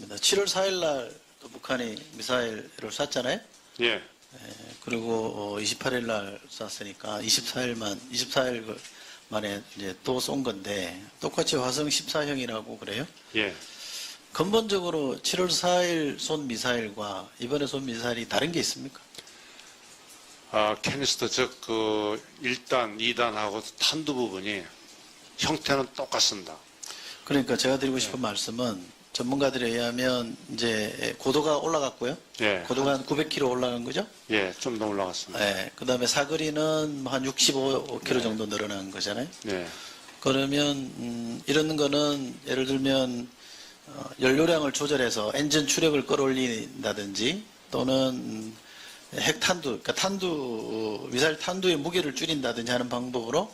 7월 4일 날 북한이 미사일을 쐈잖아요. 예. 그리고 28일 날 쐈으니까 24일 만에 이제 또 쏜 건데 똑같이 화성 14형이라고 그래요. 예. 근본적으로 7월 4일 쏜 미사일과 이번에 쏜 미사일이 다른 게 있습니까? 캐니스터 즉 1단, 2단하고 탄두 부분이 형태는 똑같습니다. 그러니까 제가 드리고 싶은 말씀은 전문가들에 의하면 이제 고도가 올라갔고요. 예. 고도가 한 900km 올라간 거죠. 예, 좀 더 올라갔습니다. 그 다음에 사거리는 한 65km 정도 늘어난 거잖아요. 예. 그러면 이런 거는 예를 들면 연료량을 조절해서 엔진 추력을 끌어올린다든지 또는 핵탄두, 그러니까 미사일 탄두의 무게를 줄인다든지 하는 방법으로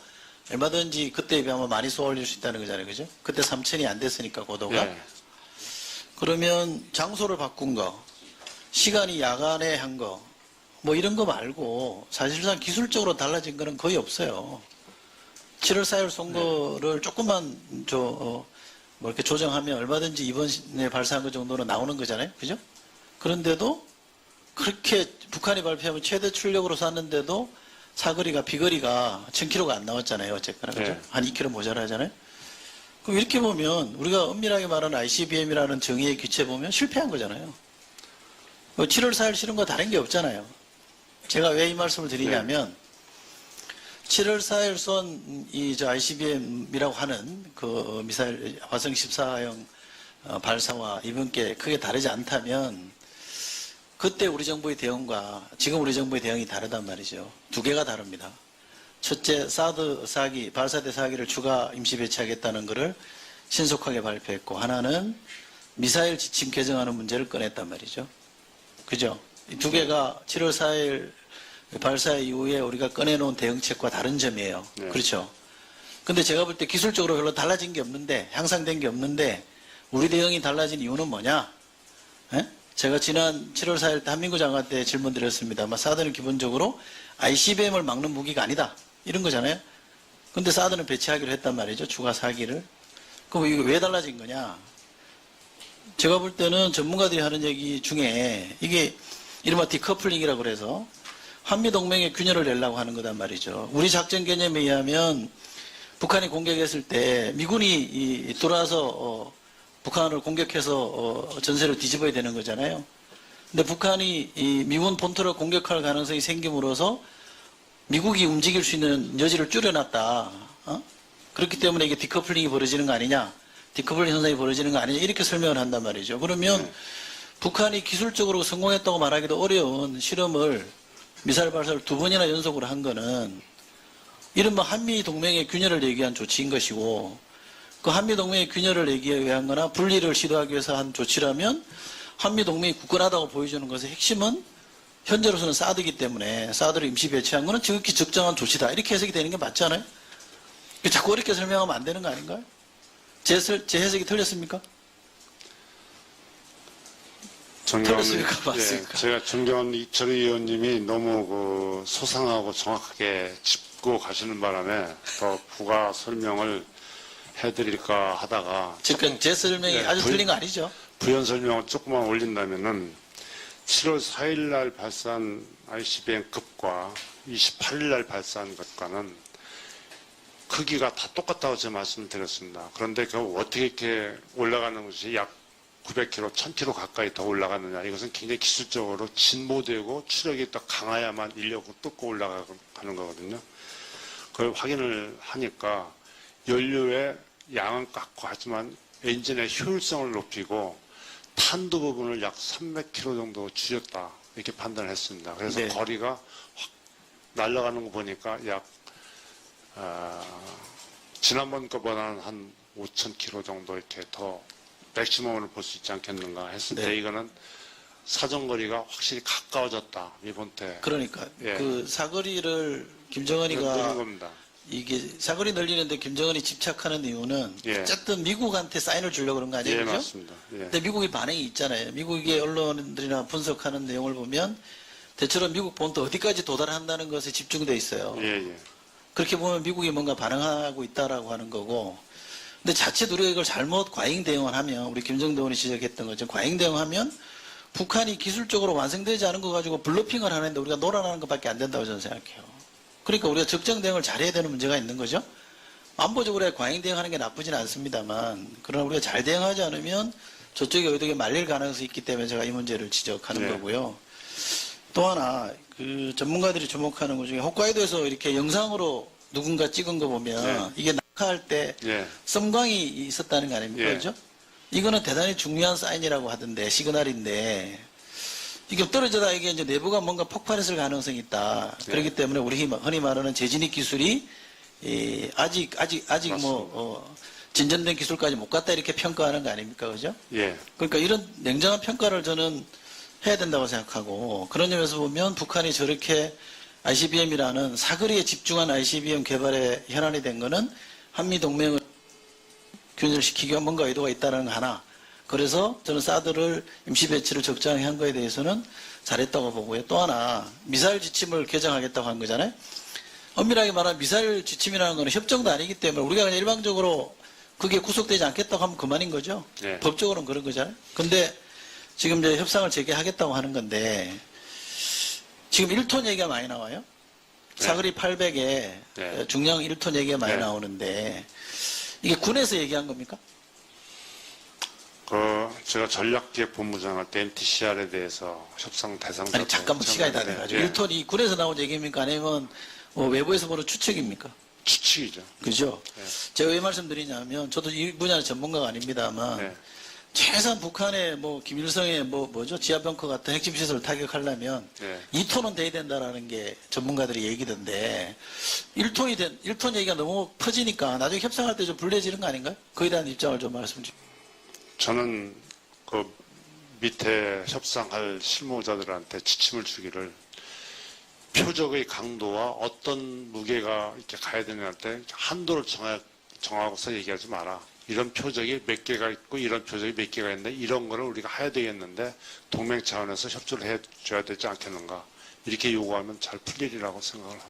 얼마든지 그때에 비하면 많이 쏘아 올릴 수 있다는 거잖아요. 그죠? 그때 3000이 안 됐으니까 고도가. 예. 그러면 장소를 바꾼 거, 시간이 야간에 한 거, 뭐 이런 거 말고 사실상 기술적으로 달라진 거는 거의 없어요. 7월 4일 쏜 거를 조금만 뭐 이렇게 조정하면 얼마든지 이번에 발사한 거 정도는 나오는 거잖아요. 그죠? 그런데도 그렇게 북한이 발표하면 최대 출력으로 쐈는데도 비거리가 1000km가 안 나왔잖아요. 어쨌거나. 그죠? 네. 한 2km 모자라잖아요. 그럼 이렇게 보면 우리가 엄밀하게 말하는 ICBM이라는 정의의 기체 보면 실패한 거잖아요. 7월 4일 실은 거 다른 게 없잖아요. 제가 왜 이 말씀을 드리냐면 7월 4일 쏜 ICBM이라고 하는 그 미사일 화성 14형 발사와 이번 게 크게 다르지 않다면 그때 우리 정부의 대응과 지금 우리 정부의 대응이 다르단 말이죠. 두 개가 다릅니다. 첫째, 사드 사기, 발사대 사기를 추가 임시 배치하겠다는 것을 신속하게 발표했고, 하나는 미사일 지침 개정하는 문제를 꺼냈단 말이죠. 그죠? 이 두 개가 7월 4일 발사 이후에 우리가 꺼내놓은 대응책과 다른 점이에요. 네. 그렇죠? 근데 제가 볼 때 기술적으로 별로 달라진 게 없는데, 향상된 게 없는데, 우리 대응이 달라진 이유는 뭐냐? 에? 제가 지난 7월 4일 때 한민구 장관 때 질문 드렸습니다. 사드는 기본적으로 ICBM을 막는 무기가 아니다. 이런 거잖아요. 근데 사드는 배치하기로 했단 말이죠. 추가 사기를. 그럼 이거 왜 달라진 거냐? 제가 볼 때는 전문가들이 하는 얘기 중에 이게 이른바 디커플링이라고 그래서 한미동맹의 균열을 내려고 하는 거단 말이죠. 우리 작전 개념에 의하면 북한이 공격했을 때 미군이 돌아와서 북한을 공격해서 전세를 뒤집어야 되는 거잖아요. 근데 북한이 이 미군 본토를 공격할 가능성이 생김으로써 미국이 움직일 수 있는 여지를 줄여놨다. 그렇기 때문에 이게 디커플링이 벌어지는 거 아니냐. 디커플링 현상이 벌어지는 거 아니냐. 이렇게 설명을 한단 말이죠. 그러면 북한이 기술적으로 성공했다고 말하기도 어려운 실험을 미사일 발사를 2번이나 연속으로 한 거는 이른바 한미동맹의 균열을 얘기한 조치인 것이고 그 한미동맹의 균열을 얘기하기 위한 거나 분리를 시도하기 위해서 한 조치라면 한미동맹이 굳건하다고 보여주는 것의 핵심은 현재로서는 사드이기 때문에 사드를 임시 배치한 거는 지극히 적정한 조치다. 이렇게 해석이 되는 게 맞지 않아요? 자꾸 어렵게 설명하면 안 되는 거 아닌가요? 제 해석이 틀렸습니까? 틀렸습니까? 맞습니까? 예, 제가 존경하는 이철희 의원님이 너무 소상하고 정확하게 짚고 가시는 바람에 더 부가 설명을 해드릴까 하다가 지금 제 설명이 아주 틀린 거 아니죠? 부연 설명을 조금만 올린다면은 7월 4일 날 발사한 ICBM급과 28일 날 발사한 것과는 크기가 다 똑같다고 제가 말씀드렸습니다. 그런데 그 어떻게 이렇게 올라가는 것이 약 900km, 1000km 가까이 더 올라가느냐. 이것은 굉장히 기술적으로 진보되고 추력이 더 강해야만 인력을 뚫고 올라가는 거거든요. 그걸 확인을 하니까 연료의 양은 깎고 하지만 엔진의 효율성을 높이고 탄두 부분을 약 300km 정도 줄였다. 이렇게 판단을 했습니다. 그래서 네. 거리가 확 날아가는 거 보니까 약 지난번 거보다는 한 5000km 정도 이렇게 더 맥시멈을 볼 수 있지 않겠는가 했을 때 네. 이거는 사정거리가 확실히 가까워졌다. 이번 때. 그러니까 예. 그 사거리를 늘린 김정은이가 겁니다. 이게 사거리 늘리는데 김정은이 집착하는 이유는 예. 어쨌든 미국한테 사인을 주려고 그런 거 아니에요? 예, 그죠? 맞습니다. 예. 근데 미국의 반응이 있잖아요. 미국의 언론들이나 분석하는 내용을 보면 대체로 미국 본토 어디까지 도달한다는 것에 집중되어 있어요. 예, 예. 그렇게 보면 미국이 뭔가 반응하고 있다라고 하는 거고 근데 자칫 우리가 이걸 잘못 과잉 대응을 하면, 우리 김정도 의원이 지적했던 것처럼 과잉 대응하면 북한이 기술적으로 완성되지 않은 거 가지고 블러핑을 하는데 우리가 놀아나는 것밖에 안 된다고 저는 생각해요. 그러니까 우리가 적정 대응을 잘해야 되는 문제가 있는 거죠. 안보적으로 과잉 대응하는 게 나쁘진 않습니다만, 그러나 우리가 잘 대응하지 않으면 저쪽에 의도에 말릴 가능성이 있기 때문에 제가 이 문제를 지적하는 네. 거고요. 또 하나, 그 전문가들이 주목하는 것 중에 홋카이도에서 이렇게 영상으로 누군가 찍은 거 보면 네. 이게 낙하할 때 예. 섬광이 있었다는 거 아닙니까? 예. 그죠? 이거는 대단히 중요한 사인이라고 하던데, 시그널인데, 이게 떨어져다 이게 이제 내부가 뭔가 폭발했을 가능성이 있다. 네. 그렇기 때문에 우리 흔히 말하는 재진입 기술이 아직 진전된 기술까지 못 갔다 이렇게 평가하는 거 아닙니까? 그죠? 예. 그러니까 이런 냉정한 평가를 저는 해야 된다고 생각하고, 그런 점에서 보면 북한이 저렇게 ICBM이라는 사거리에 집중한 ICBM 개발에 현안이 된 거는 한미동맹을 균열시키기 위한 뭔가 의도가 있다는 거 하나. 그래서 저는 사드를 임시 배치를 적절하게 한 거에 대해서는 잘했다고 보고요. 또 하나, 미사일 지침을 개정하겠다고 한 거잖아요. 엄밀하게 말하면 미사일 지침이라는 거는 협정도 아니기 때문에 우리가 그냥 일방적으로 그게 구속되지 않겠다고 하면 그만인 거죠. 네. 법적으로는 그런 거잖아요. 근데 지금 이제 협상을 재개하겠다고 하는 건데, 지금 1톤 얘기가 많이 나와요. 네. 사거리 800에 네. 중량 1톤 얘기가 많이 네. 나오는데, 이게 군에서 얘기한 겁니까? 제가 전략기획본부장 할 때 MTCR에 대해서 협상 대상자. 아니, 잠깐만 시간이 다 돼가지고. 예. 1톤이 군에서 나온 얘기입니까? 아니면 뭐 외부에서 보는 추측입니까? 추측이죠. 그죠? 네. 제가 왜 말씀드리냐면, 저도 이 분야의 전문가가 아닙니다만, 네. 최소한 북한의 뭐 김일성의 뭐죠 지하벙커 같은 핵심 시설을 타격하려면 네. 2톤은 돼야 된다라는 게 전문가들이 얘기던데 1톤 얘기가 너무 퍼지니까 나중에 협상할 때 좀 불리해지는 거 아닌가요? 그에 대한 입장을 좀 말씀 주세요. 저는 그 밑에 협상할 실무자들한테 지침을 주기를 표적의 강도와 어떤 무게가 이렇게 가야 되냐 할 때 한도를 정하고서 얘기하지 마라. 이런 표적이 몇 개가 있고 이런 표적이 몇 개가 있는데 이런 거를 우리가 해야 되겠는데 동맹 차원에서 협조를 해줘야 되지 않겠는가. 이렇게 요구하면 잘 풀리리라고 생각을 합니다.